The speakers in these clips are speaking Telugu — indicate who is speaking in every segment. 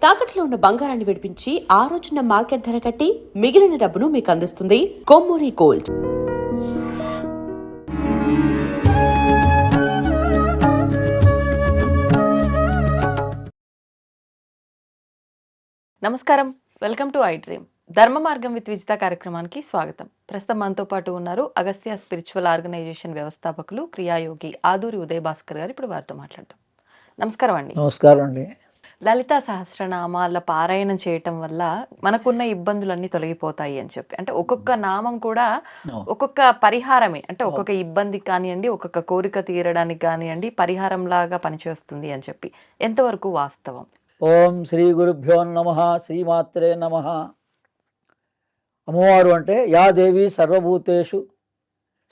Speaker 1: తాకట్లో ఉన్న బంగారాన్ని విడిపించి ఆ రోజున మార్కెట్ ధర కట్టి మిగిలిన డబ్బును మీకు అందిస్తుంది కొమ్మూరి గోల్డ్.
Speaker 2: నమస్కారం, వెల్కమ్ టు ఐ డ్రీమ్. ధర్మ మార్గం విత్ విజిత కార్యక్రమానికి స్వాగతం. ప్రస్తుతం మనతో పాటు ఉన్నారు అగస్త్య స్పిరిచువల్ ఆర్గనైజేషన్ వ్యవస్థాపకులు క్రియాయోగి ఆదూరి ఉదయ్ భాస్కర్ గారు. ఇప్పుడు వారితో మాట్లాడతాం. నమస్కారం అండి.
Speaker 3: నమస్కారం అండి.
Speaker 2: లలితా సహస్రనామాల పారాయణం చేయటం వల్ల మనకున్న ఇబ్బందులన్నీ తొలగిపోతాయి అని చెప్పి, అంటే ఒక్కొక్క నామం కూడా ఒక్కొక్క పరిహారమే, అంటే ఒక్కొక్క ఇబ్బంది కానివ్వండి, ఒక్కొక్క కోరిక తీరడానికి కానివ్వండి పరిహారం లాగా పనిచేస్తుంది అని చెప్పి ఎంతవరకు వాస్తవం?
Speaker 3: ఓం శ్రీ గురుభ్యో నమః. శ్రీమాత్రే నమః. అమ్మవారు అంటే యా దేవి సర్వభూతేషు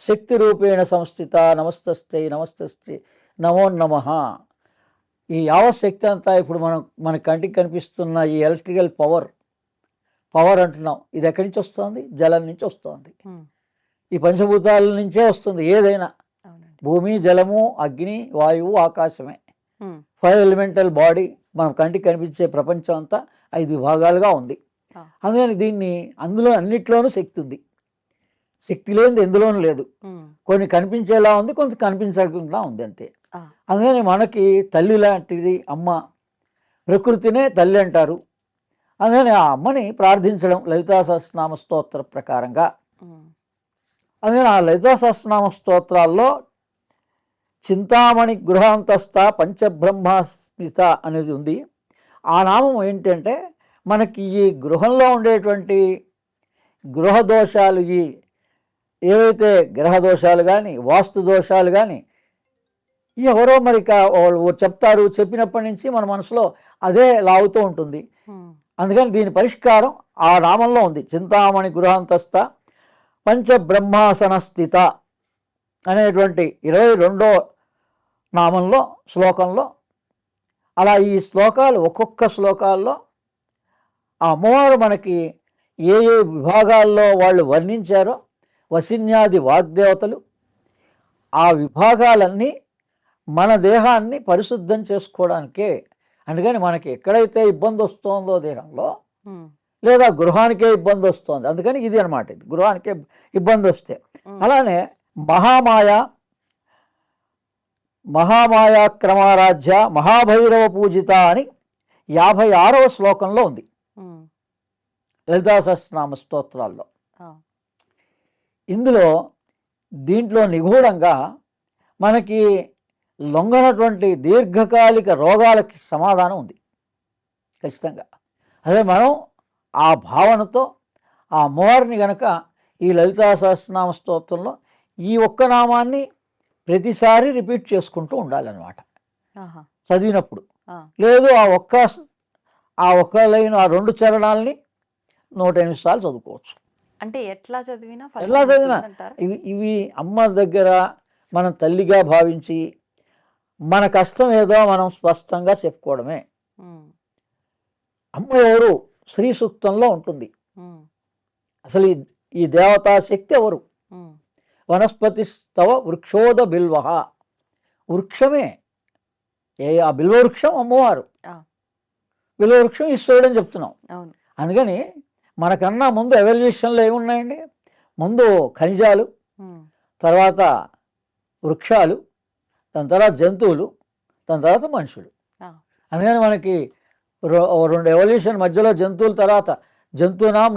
Speaker 3: శక్తి రూపేణ సంస్థిత నమస్తస్తే నమస్తస్తే నమో నమః. ఈ యావశక్తి అంతా ఇప్పుడు మన కంటికి కనిపిస్తున్న ఈ ఎలక్ట్రికల్ పవర్ అంటున్నాం. ఇది ఎక్కడి నుంచి వస్తుంది? జలం నుంచి వస్తుంది. ఈ పంచభూతాల నుంచే వస్తుంది ఏదైనా. భూమి, జలము, అగ్ని, వాయువు, ఆకాశమే 5 ఎలిమెంటల్ బాడీ. మనం కంటికి కనిపించే ప్రపంచం అంతా 5 విభాగాలుగా ఉంది. అందుకని అందులో అన్నిట్లోనూ శక్తి ఉంది. శక్తి లేనిది ఎందులోనూ లేదు. కొన్ని కనిపించేలా ఉంది, కొంత కనిపించకుండా ఉంది, అంతే. అందుకని మనకి తల్లి లాంటిది అమ్మ. ప్రకృతినే తల్లి అంటారు. అందుకని ఆ అమ్మని ప్రార్థించడం లలితా సహస్రనామ స్తోత్ర ప్రకారంగా. అందుకని ఆ లలితా సహస్రనామ స్తోత్రాల్లో చింతామణి గృహాంతస్థ పంచబ్రహ్మస్మిత అనేది ఉంది. ఆ నామం ఏంటంటే మనకి ఈ గృహంలో ఉండేటువంటి గృహ దోషాలు, ఏవైతే గ్రహ దోషాలు కానీ వాస్తు దోషాలు కానీ ఎవరో మరి వాళ్ళు చెప్తారు, చెప్పినప్పటి నుంచి మన మనసులో అదే లాగుతూ ఉంటుంది. అందుకని దీని పరిష్కారం ఆ నామంలో ఉంది. చింతామణి గృహాంతస్థ పంచబ్రహ్మాసన స్థిత అనేటువంటి 22వ నామంలో శ్లోకంలో. అలా ఈ శ్లోకాలు ఒక్కొక్క శ్లోకాల్లో ఆ అమ్మవారు మనకి ఏ ఏ విభాగాల్లో వాళ్ళు వర్ణించారో వసిన్యాది వాగ్దేవతలు ఆ విభాగాలన్నీ మన దేహాన్ని పరిశుద్ధం చేసుకోవడానికే. అందుకని మనకి ఎక్కడైతే ఇబ్బంది వస్తుందో దేహంలో, లేదా గృహానికే ఇబ్బంది వస్తుంది, అందుకని ఇది అనమాట. ఇది గృహానికే ఇబ్బంది వస్తే. అలానే మహామాయా క్రమారాధ్య మహాభైరవ పూజిత అని 56వ శ్లోకంలో ఉంది లలితా సహస్రనామ స్తోత్రాల్లో. దీంట్లో నిగూఢంగా మనకి లొంగనటువంటి దీర్ఘకాలిక రోగాలకి సమాధానం ఉంది ఖచ్చితంగా. అదే మనం ఆ భావనతో ఆ అమ్మవారిని గనక ఈ లలితా సహస్రనామ స్తోత్రంలో ఈ ఒక్క నామాన్ని ప్రతిసారి రిపీట్ చేసుకుంటూ ఉండాలన్నమాట చదివినప్పుడు. లేదు ఆ ఒక్క లైన్, ఆ 2 చరణాలని 108 సార్లు చదువుకోవచ్చు.
Speaker 2: అంటే ఎట్లా చదివినా
Speaker 3: ఇవి అమ్మ దగ్గర మనం తల్లిగా భావించి మన కష్టం ఏదో మనం స్పష్టంగా చెప్పుకోవడమే. అమ్మ ఎవరు? శ్రీ సూక్తంలో ఉంటుంది. అసలు ఈ దేవతా శక్తి ఎవరు? వనస్పతి స్తవ వృక్షోద బిల్వ. వృక్షమే ఆ బిల్వ వృక్షం అమ్మవారు. బిల్వ వృక్షం ఈశ్వరుడు అని చెప్తున్నాం. అందుకని మనకన్నా ముందు ఎవల్యూషన్లో ఏమున్నాయండి? ముందు ఖనిజాలు, తర్వాత వృక్షాలు, దాని తర్వాత జంతువులు, దాని తర్వాత మనుషులు. అందుకని మనకి 2 ఎవల్యూషన్ మధ్యలో జంతువుల తర్వాత జంతువునాం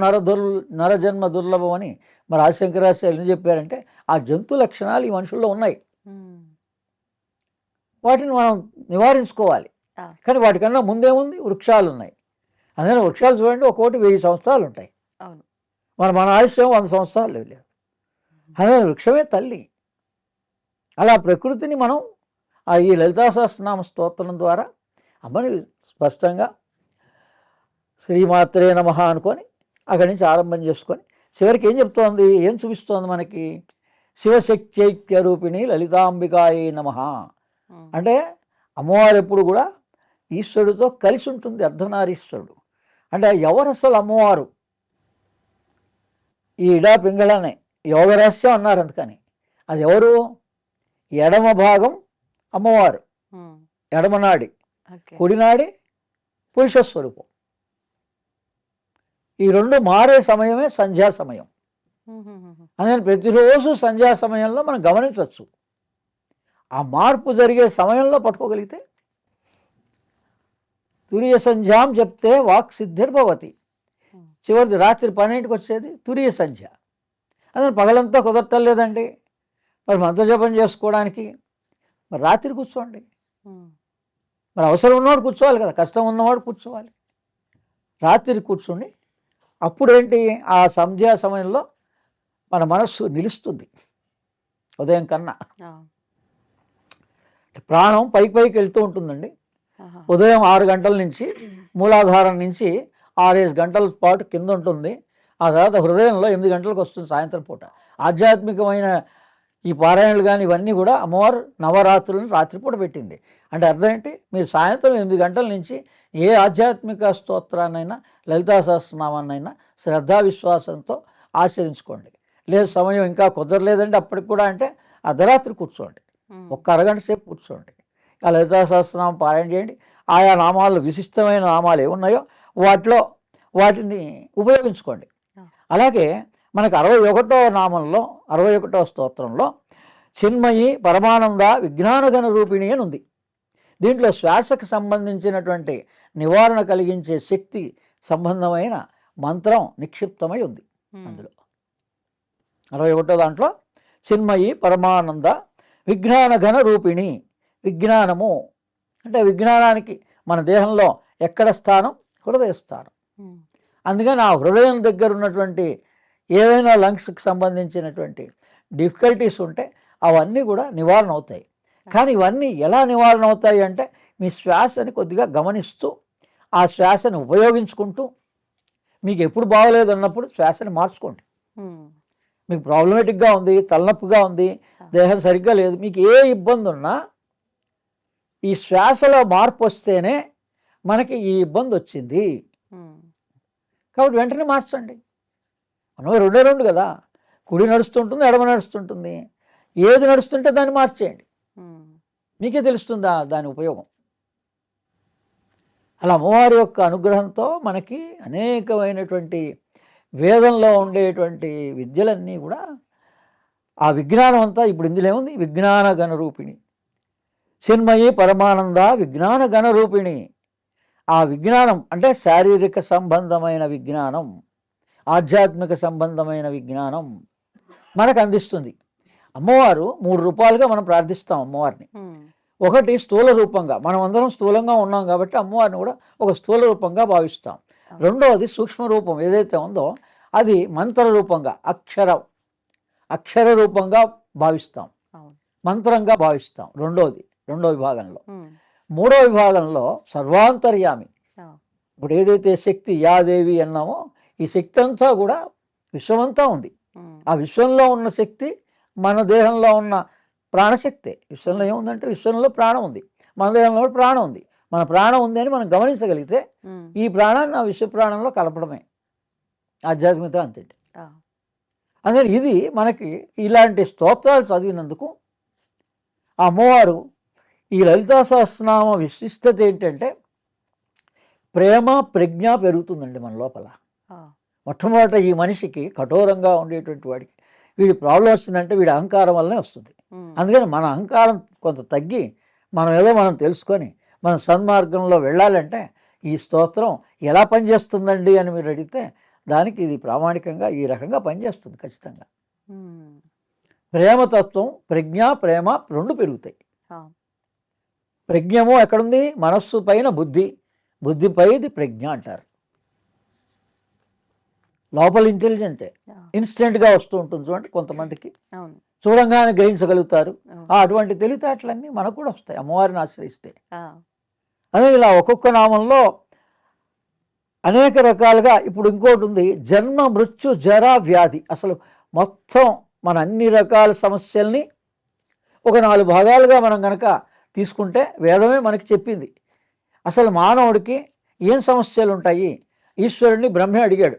Speaker 3: నరజన్మ దుర్లభం అని మరి ఆదిశంకరాచార్యులు ఏం చెప్పారంటే ఆ జంతు లక్షణాలు ఈ మనుషుల్లో ఉన్నాయి. వాటిని మనం నివారించుకోవాలి. కానీ వాటికన్నా ముందేముంది? వృక్షాలు ఉన్నాయి. అందుకని వృక్షాలు చూడండి, ఒక్కోటి 1000 సంవత్సరాలు ఉంటాయి. మన ఆయుష్యం 100 సంవత్సరాలు లేవు. అందుకని వృక్షమే తల్లి. అలా ప్రకృతిని మనం ఈ లలితా సహస్రనామ స్తోత్రం ద్వారా అమ్మని స్పష్టంగా శ్రీమాత్రే నమః అనుకొని అక్కడి నుంచి ఆరంభం చేసుకొని చివరికి ఏం చెప్తోంది, ఏం చూపిస్తోంది మనకి? శివశక్త్యైక్య రూపిణి లలితాంబికాయే నమః. అంటే అమ్మవారు ఎప్పుడు కూడా ఈశ్వరుడితో కలిసి ఉంటుంది. అర్ధనారీశ్వరుడు అంటే ఎవరు అసలు అమ్మవారు? ఈ ఇడా పింగళనే యోగరహస్యం అన్నారు. అందుకని అది ఎవరు? ఎడమ భాగం అమ్మవారు, ఎడమనాడి, కుడినాడి పురుష స్వరూపం. ఈ రెండు మారే సమయమే సంధ్యా సమయం. అందుకని ప్రతిరోజు సంధ్యా సమయంలో మనం గమనించవచ్చు. ఆ మార్పు జరిగే సమయంలో పట్టుకోగలిగితే తురియ సంధ్యాం చెప్తే వాక్ సిద్ధిర్భవతి. చివరిది రాత్రి 12కి వచ్చేది తురియ సంధ్య. అందుకని పగలంతా కుదరటం లేదండి, మరి మంత్రజపం చేసుకోవడానికి మరి రాత్రి కూర్చోండి. మరి అవసరం ఉన్నవాడు కూర్చోవాలి కదా, కష్టం ఉన్నవాడు కూర్చోవాలి. రాత్రి కూర్చొని అప్పుడేంటి ఆ సంధ్యా సమయంలో మన మనస్సు నిలుస్తుంది. ఉదయం కన్నా ప్రాణం పైకి వెళ్తూ ఉంటుందండి. ఉదయం 6 గంటల నుంచి మూలాధారం నుంచి 6-7 గంటల పాటు కింద ఉంటుంది. ఆ తర్వాత హృదయంలో 8 గంటలకు వస్తుంది సాయంత్రం పూట. ఆధ్యాత్మికమైన ఈ పారాయణలు కానీ ఇవన్నీ కూడా అమ్మవారు నవరాత్రులను రాత్రిపూట పెట్టింది. అంటే అర్థం ఏంటి, మీరు సాయంత్రం 8 గంటల నుంచి ఏ ఆధ్యాత్మిక స్తోత్రాన్నైనా లలితా సహస్రనామాన్నైనా శ్రద్ధా విశ్వాసంతో ఆచరించుకోండి. లేదు సమయం ఇంకా కుదరలేదండి అప్పటికి కూడా అంటే అర్ధరాత్రి కూర్చోండి, ఒక్క అరగంట సేపు కూర్చోండి, ఆ లలితా సహస్రనామం పారాయణ చేయండి. ఆయా నామాలు విశిష్టమైన నామాలు ఏమున్నాయో వాటిని ఉపయోగించుకోండి. అలాగే మనకు 61వ నామంలో 61వ స్తోత్రంలో చిన్మయి పరమానంద విజ్ఞానగణ రూపిణి అని ఉంది. దీంట్లో శ్వాసకు సంబంధించినటువంటి నివారణ కలిగించే శక్తి సంబంధమైన మంత్రం నిక్షిప్తమై ఉంది. అందులో 61వ దాంట్లో చిన్మయి పరమానంద విజ్ఞానఘన రూపిణి. విజ్ఞానము అంటే విజ్ఞానానికి మన దేహంలో ఎక్కడ స్థానం? హృదయ స్థానం. అందుకని ఆ హృదయం దగ్గర ఉన్నటువంటి ఏవైనా లంగ్స్కి సంబంధించినటువంటి డిఫికల్టీస్ ఉంటే అవన్నీ కూడా నివారణ అవుతాయి. కానీ ఇవన్నీ ఎలా నివారణ అవుతాయి అంటే మీ శ్వాసని కొద్దిగా గమనిస్తూ ఆ శ్వాసని ఉపయోగించుకుంటూ, మీకు ఎప్పుడు బాగోలేదు అన్నప్పుడు శ్వాసని మార్చుకోండి. మీకు ప్రాబ్లమేటిక్గా ఉంది, తలనొప్పిగా ఉంది, దేహం సరిగ్గా లేదు, మీకు ఏ ఇబ్బంది ఉన్నా ఈ శ్వాసలో మార్పు వస్తేనే మనకి ఈ ఇబ్బంది వచ్చింది కాబట్టి వెంటనే మార్చండి. మనం రెండు కదా, కుడి నడుస్తుంటుంది, ఎడమ నడుస్తుంటుంది. ఏది నడుస్తుంటే దాన్ని మార్చేయండి, మీకే తెలుస్తుందా దాని ఉపయోగం. అలా అమ్మవారి యొక్క అనుగ్రహంతో మనకి అనేకమైనటువంటి వేదంలో ఉండేటువంటి విద్యలన్నీ కూడా ఆ విజ్ఞానం అంతా ఇప్పుడు ఇందులో ఏముంది? విజ్ఞాన గణరూపిణి. చిన్మయి పరమానంద విజ్ఞాన గణరూపిణి. ఆ విజ్ఞానం అంటే శారీరక సంబంధమైన విజ్ఞానం, ఆధ్యాత్మిక సంబంధమైన విజ్ఞానం మనకు అందిస్తుంది. అమ్మవారు 3 రూపాలుగా మనం ప్రార్థిస్తాం అమ్మవారిని. ఒకటి స్థూల రూపంగా, మనం అందరం స్థూలంగా ఉన్నాం కాబట్టి అమ్మవారిని కూడా ఒక స్థూల రూపంగా భావిస్తాం. రెండవది సూక్ష్మ రూపం ఏదైతే ఉందో అది మంత్ర రూపంగా, అక్షర రూపంగా భావిస్తాం, మంత్రంగా భావిస్తాం. రెండో విభాగంలో. మూడో విభాగంలో సర్వాంతర్యామి. ఇప్పుడు ఏదైతే శక్తి యాదేవి అన్నామో ఈ శక్తి అంతా కూడా విశ్వమంతా ఉంది. ఆ విశ్వంలో ఉన్న శక్తి మన దేహంలో ఉన్న ప్రాణశక్తే. విశ్వంలో ఏముందంటే విశ్వంలో ప్రాణం ఉంది, మన దేహంలో ప్రాణం ఉంది. మన ప్రాణం ఉంది అని మనం గమనించగలిగితే ఈ ప్రాణాన్ని ఆ విశ్వ ప్రాణంలో కలపడమే ఆధ్యాత్మికత అంతే. అందుకని ఇది మనకి ఇలాంటి స్తోత్రాలు చదివినందుకు ఆ అమ్మవారు ఈ లలితా సహస్రనామ విశిష్టత ఏంటంటే ప్రేమ ప్రజ్ఞ పెరుగుతుందండి మన లోపల. మొట్టమొదట ఈ మనిషికి కఠోరంగా ఉండేటువంటి వాడికి వీడి ప్రాబ్లం వస్తుందంటే వీడి అహంకారం వల్లనే వస్తుంది. అందుకని మన అహంకారం కొంత తగ్గి మనం తెలుసుకొని మనం సన్మార్గంలో వెళ్ళాలంటే ఈ స్తోత్రం ఎలా పనిచేస్తుందండి అని మీరు అడిగితే దానికి ఇది ప్రామాణికంగా ఈ రకంగా పనిచేస్తుంది ఖచ్చితంగా. ప్రేమతత్వం, ప్రజ్ఞ, ప్రేమ రెండు పెరుగుతాయి. ప్రజ్ఞము ఎక్కడుంది? మనస్సు పైన బుద్ధి, బుద్ధి పైది ప్రజ్ఞ అంటారు. లోపల ఇంటెలిజెంటే, ఇన్స్టెంట్గా వస్తూ ఉంటుంది చూడండి కొంతమందికి, చూడంగానే గ్రహించగలుగుతారు. అటువంటి తెలివితేటలన్నీ మనకు కూడా వస్తాయి అమ్మవారిని ఆశ్రయిస్తే. అదే ఇలా ఒక్కొక్క నామంలో అనేక రకాలుగా. ఇప్పుడు ఇంకోటి ఉంది, జన్మ మృత్యు జరా వ్యాధి. అసలు మొత్తం మన అన్ని రకాల సమస్యల్ని ఒక 4 భాగాలుగా మనం కనుక తీసుకుంటే వేదమే మనకి చెప్పింది. అసలు మానవుడికి ఏం సమస్యలు ఉంటాయి? ఈశ్వరుడిని బ్రహ్మే అడిగాడు.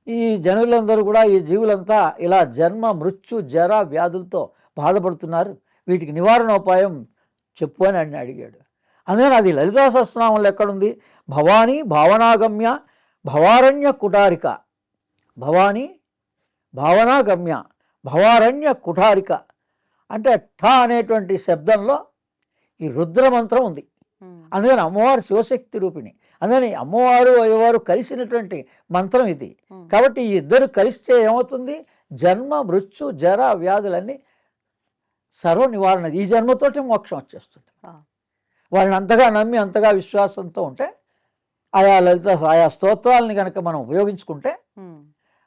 Speaker 3: ఈ జనులందరూ కూడా, ఈ జీవులంతా ఇలా జన్మ మృత్యు జర వ్యాధులతో బాధపడుతున్నారు, వీటికి నివారణ ఉపాయం చెప్పు అని అడిగాడు. అందుకని అది లలితా సహస్రనామంలో ఎక్కడుంది? భవానీ భావనాగమ్య భవారణ్య కుటారిక. భవానీ భావనాగమ్య భవారణ్య కుటారిక అంటే ఠ అనేటువంటి శబ్దంలో ఈ రుద్రమంత్రం ఉంది. అందుకని అమ్మవారు శివశక్తి రూపిణి. అందుకని అమ్మవారు అయ్యవారు కలిసినటువంటి మంత్రం ఇది. కాబట్టి ఈ ఇద్దరు కలిస్తే ఏమవుతుంది? జన్మ మృత్యు జర వ్యాధులన్నీ సర్వ నివారణ. ఈ జన్మతోటి మోక్షం వచ్చేస్తుంది. వాళ్ళని అంతగా నమ్మి అంతగా విశ్వాసంతో ఉంటే ఆయా స్తోత్రాలని కనుక మనం ఉపయోగించుకుంటే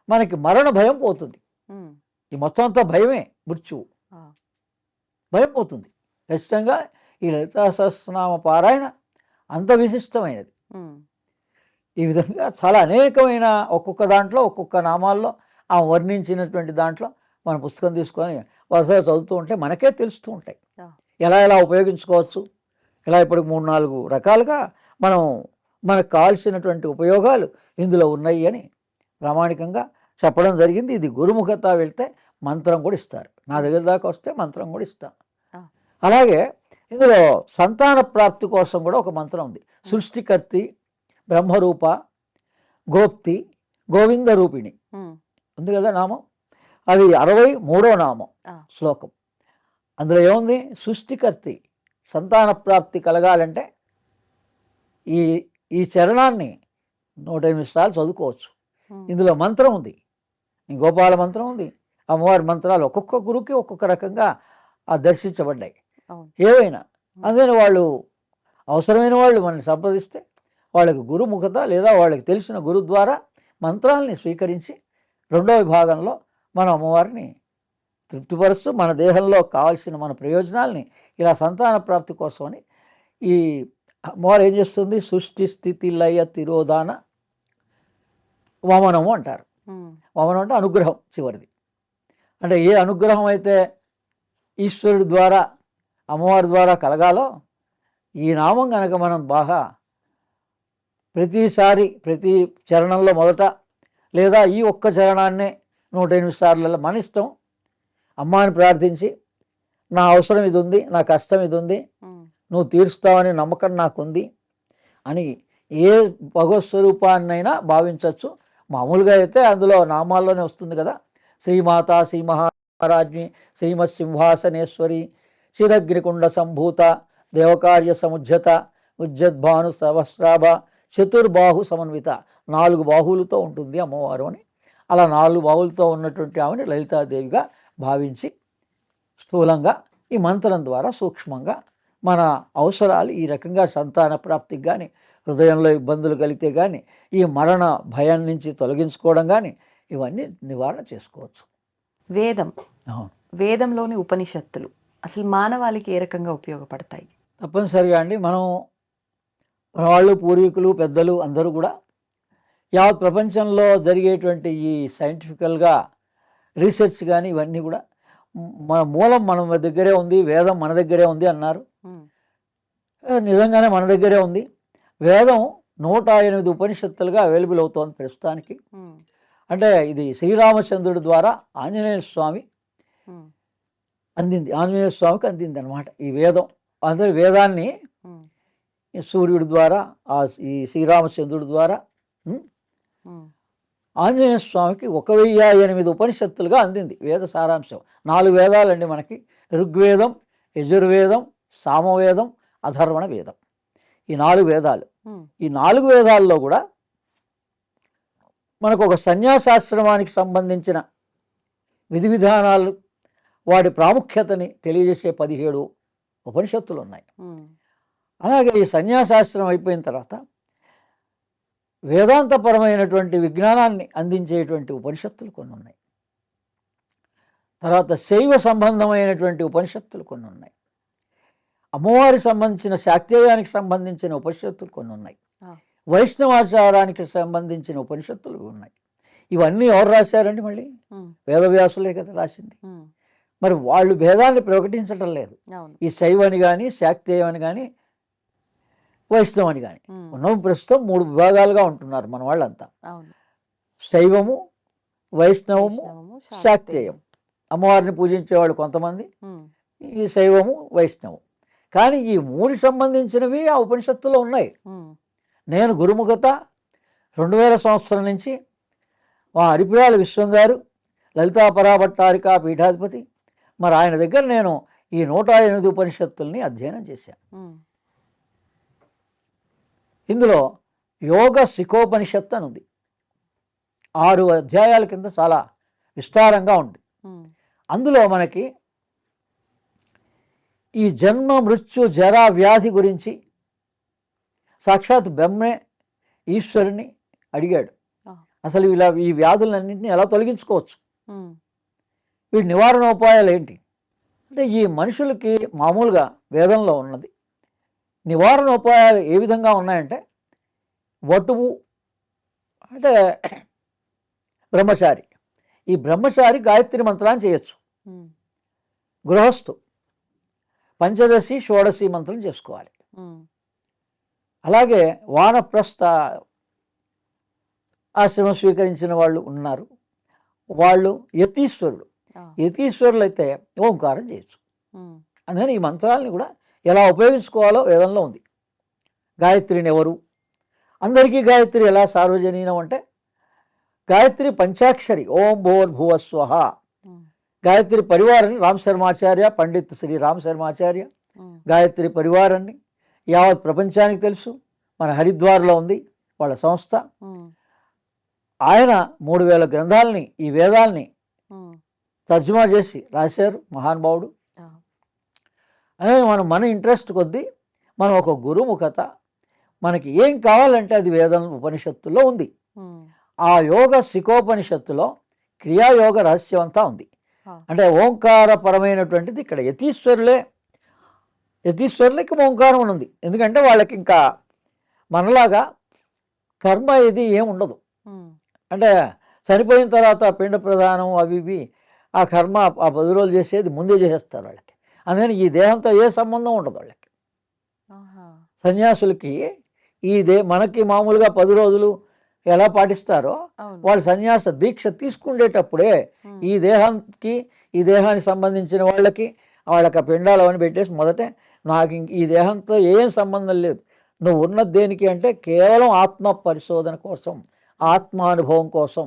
Speaker 3: మనకి మరణ భయం పోతుంది. ఈ మొత్తం అంతా భయమే, మృత్యువు భయం పోతుంది. ఖచ్చితంగా ఈ లలితా సహస్రనామ పారాయణ అంత విశిష్టమైనది. ఈ విధంగా చాలా అనేకమైన ఒక్కొక్క దాంట్లో ఒక్కొక్క నామాల్లో ఆ వర్ణించినటువంటి దాంట్లో మన పుస్తకం తీసుకొని వరుసగా చదువుతూ ఉంటే మనకే తెలుస్తూ ఉంటాయి ఎలా ఉపయోగించుకోవచ్చు. ఇలా ఇప్పుడు 3-4 రకాలుగా మనకు కావాల్సినటువంటి ఉపయోగాలు ఇందులో ఉన్నాయి అని ప్రామాణికంగా చెప్పడం జరిగింది. ఇది గురుముఖత వెళ్తే మంత్రం కూడా ఇస్తారు. నా దగ్గర దాకా వస్తే మంత్రం కూడా ఇస్తాం. అలాగే ఇందులో సంతాన ప్రాప్తి కోసం కూడా ఒక మంత్రం ఉంది. సృష్టికర్తి, బ్రహ్మరూప, గోప్తి, గోవింద రూపిణి ఉంది కదా నామం. అది 63వ నామం శ్లోకం. అందులో ఏముంది? సృష్టికర్తి, సంతాన ప్రాప్తి కలగాలంటే ఈ చరణాన్ని 108 సార్లు చదువుకోవచ్చు. ఇందులో మంత్రం ఉంది, గోపాల మంత్రం ఉంది, అమ్మవారి మంత్రాలు ఒక్కొక్క గురువుకి ఒక్కొక్క రకంగా దర్శించబడ్డాయి. ఏవైనా అందుకని వాళ్ళు అవసరమైన వాళ్ళు మనల్ని సంప్రదిస్తే వాళ్ళకి గురుముఖత లేదా వాళ్ళకి తెలిసిన గురు ద్వారా మంత్రాలని స్వీకరించి 2వ విభాగంలో మనం అమ్మవారిని తృప్తిపరుస్తూ మన దేహంలో కావాల్సిన మన ప్రయోజనాల్ని ఇలా సంతాన ప్రాప్తి కోసమని ఈ అమ్మవారు ఏం చేస్తుంది? సృష్టి స్థితి లయ తిరోధాన వమనము అంటారు. వమనం అంటే అనుగ్రహం చివరిది. అంటే ఏ అనుగ్రహం అయితే ఈశ్వరుడి ద్వారా అమ్మవారి ద్వారా కలగాలో ఈ నామం కనుక మనం బాగా ప్రతిసారి ప్రతి చరణంలో మొదట లేదా ఈ ఒక్క చరణాన్నే 108 సార్లు మన ఇష్టం అమ్మాని ప్రార్థించి నా అవసరం ఇది ఉంది, నా కష్టం ఇది ఉంది, నువ్వు తీరుస్తావని నమ్మకం నాకుంది అని ఏ భగవత్ స్వరూపాన్నైనా భావించవచ్చు. మామూలుగా అయితే అందులో నామాల్లోనే వస్తుంది కదా. శ్రీమాత శ్రీ మహారాజ్ఞి శ్రీమత్ సింహాసనేశ్వరి చిరగ్నికుండ సంభూత దేవకార్య సముజ్జత ఉజ్జద్భాను సహస్రాభ చతుర్బాహు సమన్విత. 4 బాహువులతో ఉంటుంది అమ్మవారు అని. అలా 4 బాహువులతో ఉన్నటువంటి ఆమెని లలితాదేవిగా భావించి స్థూలంగా ఈ మంత్రం ద్వారా సూక్ష్మంగా మన అవసరాలు ఈ రకంగా సంతాన ప్రాప్తికి కానీ, హృదయంలో ఇబ్బందులు కలిగితే కానీ, ఈ మరణ భయం నుంచి తొలగించుకోవడం కానీ ఇవన్నీ నివారణ చేసుకోవచ్చు.
Speaker 2: వేదంలోని ఉపనిషత్తులు అసలు మానవాళికి ఏ రకంగా ఉపయోగపడతాయి?
Speaker 3: తప్పనిసరిగా అండి. మన వాళ్ళు పూర్వీకులు పెద్దలు అందరూ కూడా యావత్ ప్రపంచంలో జరిగేటువంటి ఈ సైంటిఫికల్గా రీసెర్చ్ కానీ ఇవన్నీ కూడా మన మూలం మన దగ్గరే ఉంది, వేదం మన దగ్గరే ఉంది అన్నారు. నిజంగానే మన దగ్గరే ఉంది. వేదం 108 ఉపనిషత్తులుగా అవైలబుల్ అవుతోంది ప్రస్తుతానికి. అంటే ఇది శ్రీరామచంద్రుడి ద్వారా ఆంజనేయ స్వామి అందింది, ఆంజనేయ స్వామికి అందింది అనమాట ఈ వేదం. అందరి వేదాన్ని సూర్యుడి ద్వారా ఈ శ్రీరామచంద్రుడి ద్వారా ఆంజనేయ స్వామికి 1008 ఉపనిషత్తులుగా అందింది వేద సారాంశం. 4 వేదాలండి మనకి. ఋగ్వేదం, యజుర్వేదం, సామవేదం, అథర్వణ వేదం. ఈ 4 వేదాలు. ఈ 4 వేదాల్లో కూడా మనకు ఒక సన్యాసాశ్రమానికి సంబంధించిన విధి విధానాలు, వాటి ప్రాముఖ్యతని తెలియజేసే 17 ఉపనిషత్తులు ఉన్నాయి. అలాగే ఈ సన్యాసాశ్రమం అయిపోయిన తర్వాత వేదాంతపరమైనటువంటి విజ్ఞానాన్ని అందించేటువంటి ఉపనిషత్తులు కొన్ని ఉన్నాయి. తర్వాత శైవ సంబంధమైనటువంటి ఉపనిషత్తులు కొన్ని ఉన్నాయి. అమ్మవారికి సంబంధించిన శాక్తేయానికి సంబంధించిన ఉపనిషత్తులు కొన్ని ఉన్నాయి. వైష్ణవాచారానికి సంబంధించిన ఉపనిషత్తులు ఉన్నాయి. ఇవన్నీ ఎవరు రాశారండి? మళ్ళీ వేదవ్యాసులే కదా రాసింది. మరి వాళ్ళు భేదాన్ని ప్రకటించటం లేదు. ఈ శైవని కానీ శాక్తేయమని కానీ వైష్ణవని కానీ ఉన్న ప్రస్తుతం 3 విభాగాలుగా ఉంటున్నారు మన వాళ్ళంతా. శైవము, వైష్ణవము, శాక్తేయం. అమ్మవారిని పూజించేవాళ్ళు కొంతమంది, ఈ శైవము వైష్ణవం. కానీ ఈ 3 సంబంధించినవి ఆ ఉపనిషత్తులో ఉన్నాయి. నేను గురుముఖత 2000 సంవత్సరం నుంచి మా అరిపిరాల విశ్వం గారు లలితా పరాభట్టారికా పీఠాధిపతి, మరి ఆయన దగ్గర నేను ఈ 108 ఉపనిషత్తుల్ని అధ్యయనం చేశాను. ఇందులో యోగ శిఖోపనిషత్తు అని ఉంది. 6 అధ్యాయాల కింద చాలా విస్తారంగా ఉంది. అందులో మనకి ఈ జన్మ మృత్యు జరా వ్యాధి గురించి సాక్షాత్ బ్రహ్మే ఈశ్వరుని అడిగాడు, అసలు ఇలా ఈ వ్యాధులన్నింటినీ ఎలా తొలగించుకోవచ్చు, వీటి నివారణోపాయాలు ఏంటి అంటే, ఈ మనుషులకి మామూలుగా వేదంలో ఉన్నది నివారణోపాయాలు ఏ విధంగా ఉన్నాయంటే, వటువు అంటే బ్రహ్మచారి, ఈ బ్రహ్మచారి గాయత్రి మంత్రాన్ని చేయొచ్చు. గృహస్థు పంచదశి షోడశి మంత్రం చేసుకోవాలి. అలాగే వానప్రస్థ ఆశ్రమం స్వీకరించిన వాళ్ళు ఉన్నారు, వాళ్ళు యతీశ్వరులు. యతీశ్వరులు అయితే ఓంకారం చేయొచ్చు. అందుకని ఈ మంత్రాలని కూడా ఎలా ఉపయోగించుకోవాలో వేదంలో ఉంది. గాయత్రిని ఎవరు, అందరికీ గాయత్రి ఎలా సార్వజనీనం అంటే, గాయత్రి పంచాక్షరి ఓం భూర్భువ స్వహ. గాయత్రి పరివారాన్ని రామ్ శర్మాచార్య, పండిత్ శ్రీ రామ్ శర్మాచార్య గాయత్రి పరివారాన్ని యావత్ ప్రపంచానికి తెలుసు. మన హరిద్వార్లో ఉంది వాళ్ళ సంస్థ. ఆయన 3000 గ్రంథాలని, ఈ వేదాల్ని తర్జుమా చేసి రాశారు మహానుభావుడు. అదే మన ఇంట్రెస్ట్ కొద్దీ మనం ఒక గురుముఖత, మనకి ఏం కావాలంటే అది వేదం ఉపనిషత్తుల్లో ఉంది. ఆ యోగ శిఖోపనిషత్తులో క్రియాయోగ రహస్యం అంతా ఉంది. అంటే ఓంకారపరమైనటువంటిది ఇక్కడ యతీశ్వరులకి ఓంకారం ఉంది. ఎందుకంటే వాళ్ళకి ఇంకా మనలాగా కర్మ ఇది ఏం ఉండదు. అంటే చనిపోయిన తర్వాత పిండ ప్రదానం అవి ఇవి ఆ కర్మ ఆ 10 రోజులు చేసేది ముందే చేసేస్తారు వాళ్ళకి. అందుకని ఈ దేహంతో ఏ సంబంధం ఉండదు వాళ్ళకి. సన్యాసులకి మనకి మామూలుగా 10 రోజులు ఎలా పాటిస్తారో వాళ్ళు సన్యాస దీక్ష తీసుకునేటప్పుడే ఈ దేహానికి సంబంధించిన వాళ్ళకి ఆ పిండాలు అవన్నీ పెట్టేసి మొదటే నాకు ఈ దేహంతో ఏం సంబంధం లేదు, నువ్వు ఉన్నది దేనికి అంటే కేవలం ఆత్మ పరిశోధన కోసం, ఆత్మానుభవం కోసం,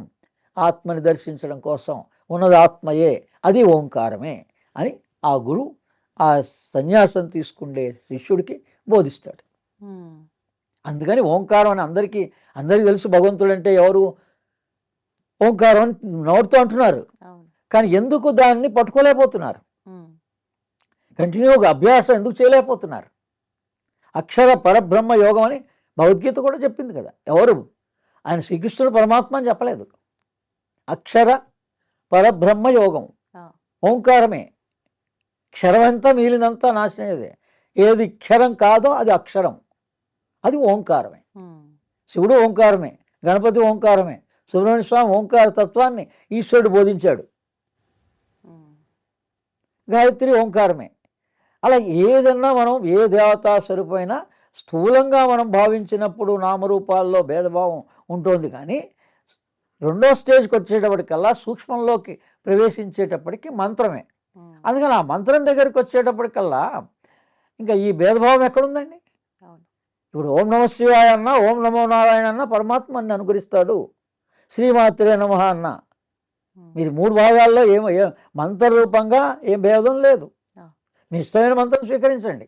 Speaker 3: ఆత్మని దర్శించడం కోసం ఉన్నది ఆత్మయే, అది ఓంకారమే అని ఆ గురువు ఆ సన్యాసం తీసుకునే శిష్యుడికి బోధిస్తాడు. అందుకని ఓంకారం అని అందరికీ తెలుసు. భగవంతుడు అంటే ఎవరు, ఓంకారం అని నోటితో అంటున్నారు, కానీ ఎందుకు దాన్ని పట్టుకోలేకపోతున్నారు, కంటిన్యూగా అభ్యాసం ఎందుకు చేయలేకపోతున్నారు? అక్షర పరబ్రహ్మ యోగం అని భగవద్గీత కూడా చెప్పింది కదా. ఎవరు ఆయన శ్రీకృష్ణుడు పరమాత్మ అని చెప్పలేదు. అక్షర పరబ్రహ్మ యోగం ఓంకారమే. క్షరమంతా మిగిలినంతా నాశనమే. ఏది క్షరం కాదో అది అక్షరం, అది ఓంకారమే. శివుడు ఓంకారమే, గణపతి ఓంకారమే, సుబ్రహ్మణ్య స్వామి ఓంకార తత్వాన్ని ఈశ్వరుడు బోధించాడు. గాయత్రి ఓంకారమే. అలా ఏదన్నా మనం ఏ దేవతా స్వరూపమైనా స్థూలంగా మనం భావించినప్పుడు నామరూపాల్లో భేదభావం ఉంటుంది, కానీ 2వ స్టేజ్కి వచ్చేటప్పటికల్లా సూక్ష్మంలోకి ప్రవేశించేటప్పటికి మంత్రమే. అందుకని ఆ మంత్రం దగ్గరికి వచ్చేటప్పటికల్లా ఇంకా ఈ భేదభావం ఎక్కడుందండి? ఇప్పుడు ఓం నమ శివాయ అన్న, ఓం నమో నారాయణ అన్న పరమాత్మని అనుగ్రహిస్తాడు. శ్రీమాత్రే నమః అన్న, మీరు 3 భాగాల్లో మంత్రరూపంగా ఏం భేదం లేదు. మీ ఇష్టమైన మంత్రం స్వీకరించండి.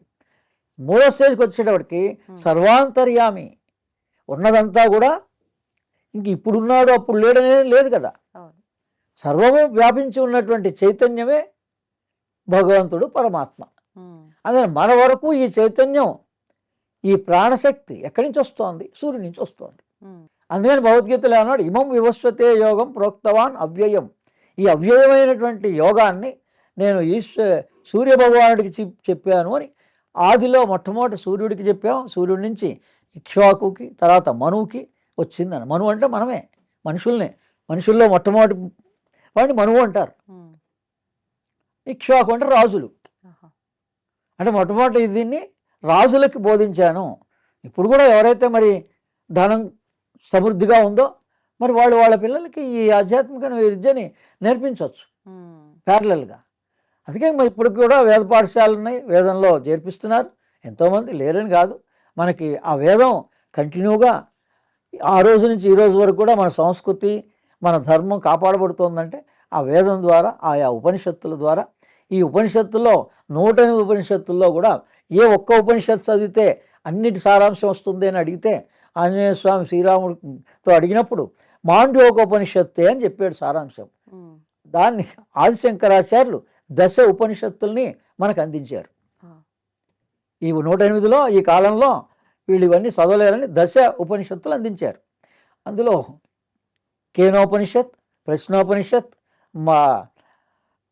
Speaker 3: 3వ స్టేజ్కి వచ్చేటప్పటికి సర్వాంతర్యామి, ఉన్నదంతా కూడా ఇంక ఇప్పుడున్నాడు అప్పుడు లేడనేది లేదు కదా. సర్వము వ్యాపించి ఉన్నటువంటి చైతన్యమే భగవంతుడు పరమాత్మ. అందుకని మన వరకు ఈ చైతన్యం, ఈ ప్రాణశక్తి ఎక్కడి నుంచి వస్తోంది? సూర్యుడి నుంచి వస్తోంది. అందుకని భగవద్గీతలో అన్నాడు, ఇమం వివస్వతే యోగం ప్రోక్తవాన్ అవ్యయం. ఈ అవ్యయమైనటువంటి యోగాన్ని నేను సూర్య భగవానుడికి చెప్పాను అని ఆదిలో మొట్టమొదటి సూర్యుడికి చెప్పాం. సూర్యుడి నుంచి ఇక్ష్వాకుకి, తర్వాత మనువుకి వచ్చిందని. మనువు అంటే మనమే, మనుషుల్లో మొట్టమొదటి వాడిని మనువు అంటారు. ఇక్ష్వాకు అంటే రాజులు. అంటే మొట్టమొదటి దీన్ని రాజులకి బోధించాను. ఇప్పుడు కూడా ఎవరైతే మరి ధనం సమృద్ధిగా ఉందో మరి వాళ్ళ పిల్లలకి ఈ ఆధ్యాత్మిక విద్యని నేర్పించవచ్చు ప్యారలల్గా. అందుకే మరి ఇప్పుడు కూడా వేద పాఠశాలలు ఉన్నాయి, వేదంలో చేర్పిస్తున్నారు. ఎంతోమంది లేరని కాదు, మనకి ఆ వేదం కంటిన్యూగా ఆ రోజు నుంచి ఈ రోజు వరకు కూడా మన సంస్కృతి మన ధర్మం కాపాడబడుతోందంటే ఆ వేదం ద్వారా ఆయా ఉపనిషత్తుల ద్వారా. ఈ ఉపనిషత్తుల్లో 108 ఉపనిషత్తుల్లో కూడా ఏ ఒక్క ఉపనిషత్తు చదివితే అన్నిటి సారాంశం వస్తుంది అని అడిగితే ఆంజనేయ స్వామి శ్రీరాముడితో అడిగినప్పుడు మాండ్యోకోపనిషత్తే అని చెప్పాడు సారాంశం. దాన్ని ఆదిశంకరాచార్యులు 10 ఉపనిషత్తుల్ని మనకు అందించారు. ఈ 108లో ఈ కాలంలో వీళ్ళు ఇవన్నీ చదవలేరని 10 ఉపనిషత్తులు అందించారు. అందులో కేనోపనిషత్, ప్రశ్నోపనిషత్, మా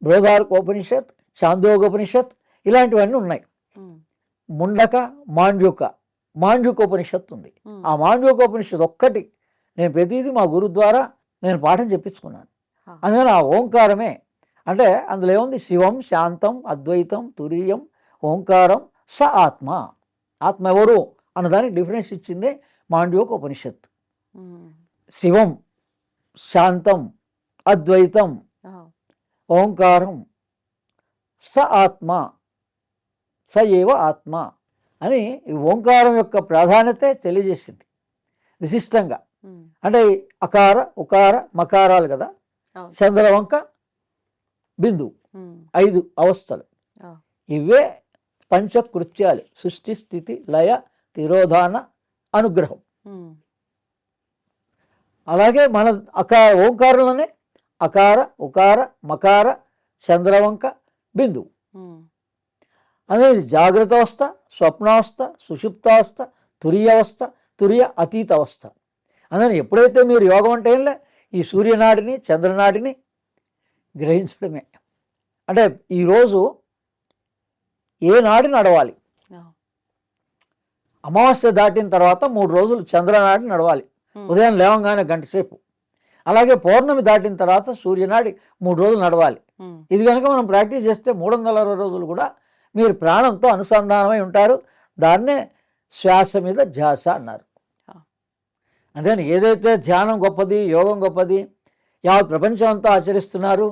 Speaker 3: బృహదారకోపనిషత్, ఛాందోగోపనిషత్ ఇలాంటివన్నీ ఉన్నాయి. ముండక, మాండ్యూకోపనిషత్తు ఉంది. ఆ మాండ్యూకోపనిషత్తు ఒక్కటి నేను ప్రతిదీ మా గురు ద్వారా నేను పాఠం చెప్పించుకున్నాను. అందుకని ఆ ఓంకారమే అంటే అందులో ఏముంది, శివం శాంతం అద్వైతం తురీయం ఓంకారం స ఆత్మ. ఆత్మ ఎవరు అన్నదానికి డిఫరెన్స్ ఇచ్చిందే మాండ్యూకోపనిషత్తు. శివం శాంతం అద్వైతం ఓంకారం స ఆత్మ, స ఏవ ఆత్మ అని ఈ ఓంకారం యొక్క ప్రాధాన్యత తెలియజేసింది విశిష్టంగా. అంటే అకార ఉకార మకారాలు కదా, చంద్రవంక బిందు 5 అవస్థలు. ఇవే పంచకృత్యాలు, సృష్టి స్థితి లయ తిరోధాన అనుగ్రహం. అలాగే మన ఓంకారంలోనే అకార ఉకార మకార చంద్రవంక బిందు అనేది జాగ్రత్త అవస్థ, స్వప్నావస్థ, సుషుప్తావస్థ, తురీయావస్థ, తురియ అతీత అవస్థ. అందుకని ఎప్పుడైతే మీరు యోగం అంటే ఏంలే ఈ సూర్యనాడిని చంద్రనాడిని గ్రహించడమే. అంటే ఈరోజు ఏ నాడి నడవాలి, అమావాస్య దాటిన తర్వాత 3 రోజులు చంద్రనాడి నడవాలి, ఉదయం లేవంగానే గంట సేపు. అలాగే పౌర్ణమి దాటిన తర్వాత సూర్యనాడి 3 రోజులు నడవాలి. ఇది కనుక మనం ప్రాక్టీస్ చేస్తే 360 రోజులు కూడా మీరు ప్రాణంతో అనుసంధానమై ఉంటారు. దాన్నే శ్వాస మీద ధ్యాస అన్నారు. అందుకని ఏదైతే ధ్యానం గొప్పది, యోగం గొప్పది, యావత్ ప్రపంచం అంతా ఆచరిస్తున్నారు,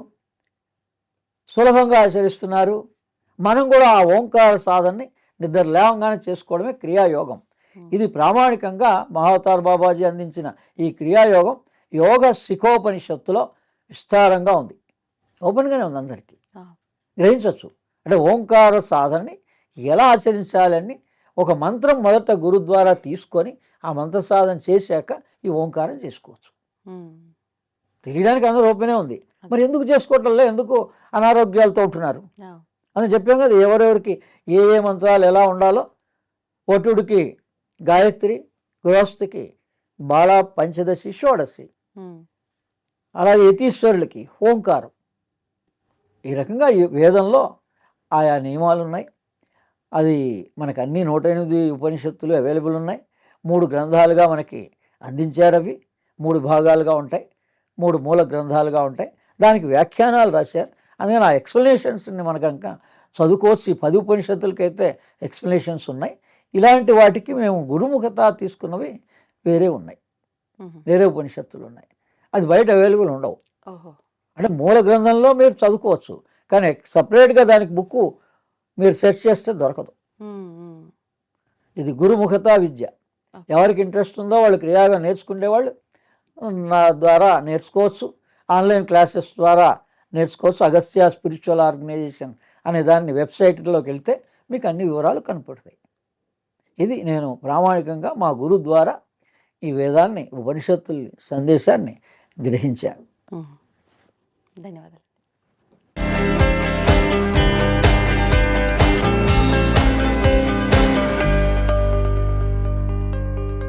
Speaker 3: సులభంగా ఆచరిస్తున్నారు. మనం కూడా ఆ ఓంకార సాధనని నిద్ర లేవంగానే చేసుకోవడమే క్రియాయోగం. ఇది ప్రామాణికంగా మహావతార్ బాబాజీ అందించిన ఈ క్రియాయోగం యోగ శిఖోపనిషత్తులో విస్తారంగా ఉంది. ఓపెన్గానే ఉంది, అందరికీ గ్రహించవచ్చు. అంటే ఓంకార సాధనని ఎలా ఆచరించాలని ఒక మంత్రం మొదట గురు ద్వారా తీసుకొని ఆ మంత్ర సాధన చేశాక ఈ ఓంకారం చేసుకోవచ్చు. తెలియడానికి అందరూ ఓపెనే ఉంది. మరి ఎందుకు చేసుకోవటంలో, ఎందుకు అనారోగ్యాలతో ఉంటున్నారు అని చెప్పాం కదా. ఎవరెవరికి ఏ ఏ మంత్రాలు ఎలా ఉండాలో, వటుడికి గాయత్రి, గృహస్థికి బాల పంచదశి షోడశి, అలాగే యతీశ్వరులకి ఓంకారం. ఈ రకంగా ఈ వేదంలో ఆయా నియమాలు ఉన్నాయి. అది మనకు అన్ని 108 ఉపనిషత్తులు అవైలబుల్ ఉన్నాయి. 3 గ్రంథాలుగా మనకి అందించారు. అవి 3 భాగాలుగా ఉంటాయి, 3 మూల గ్రంథాలుగా ఉంటాయి. దానికి వ్యాఖ్యానాలు రాశారు. అందుకని ఆ ఎక్స్ప్లెనేషన్స్ని మనకు కనుక చదువుకోవచ్చు. ఈ 10 ఉపనిషత్తులకైతే ఎక్స్ప్లెనేషన్స్ ఉన్నాయి. ఇలాంటి వాటికి మేము గురుముఖత తీసుకున్నవి వేరే ఉన్నాయి, వేరే ఉపనిషత్తులు ఉన్నాయి. అది బయట అవైలబుల్ ఉండవు. అంటే మూల గ్రంథంలో మీరు చదువుకోవచ్చు, కానీ సపరేట్గా దానికి బుక్కు మీరు సెర్చ్ చేస్తే దొరకదు. ఇది గురుముఖత విద్య. ఎవరికి ఇంట్రెస్ట్ ఉందో వాళ్ళు క్రియాగా నేర్చుకునేవాళ్ళు నా ద్వారా నేర్చుకోవచ్చు. ఆన్లైన్ క్లాసెస్ ద్వారా నేర్చుకోవచ్చు. అగస్త్య స్పిరిచువల్ ఆర్గనైజేషన్ అనే దాన్ని వెబ్సైట్లోకి వెళ్తే మీకు అన్ని వివరాలు కనపడతాయి. ఇది నేను ప్రామాణికంగా మా గురు ద్వారా ఈ వేదాన్ని ఉపనిషత్తుల సందేశాన్ని గ్రహించాను.
Speaker 2: ధన్యవాదాలు.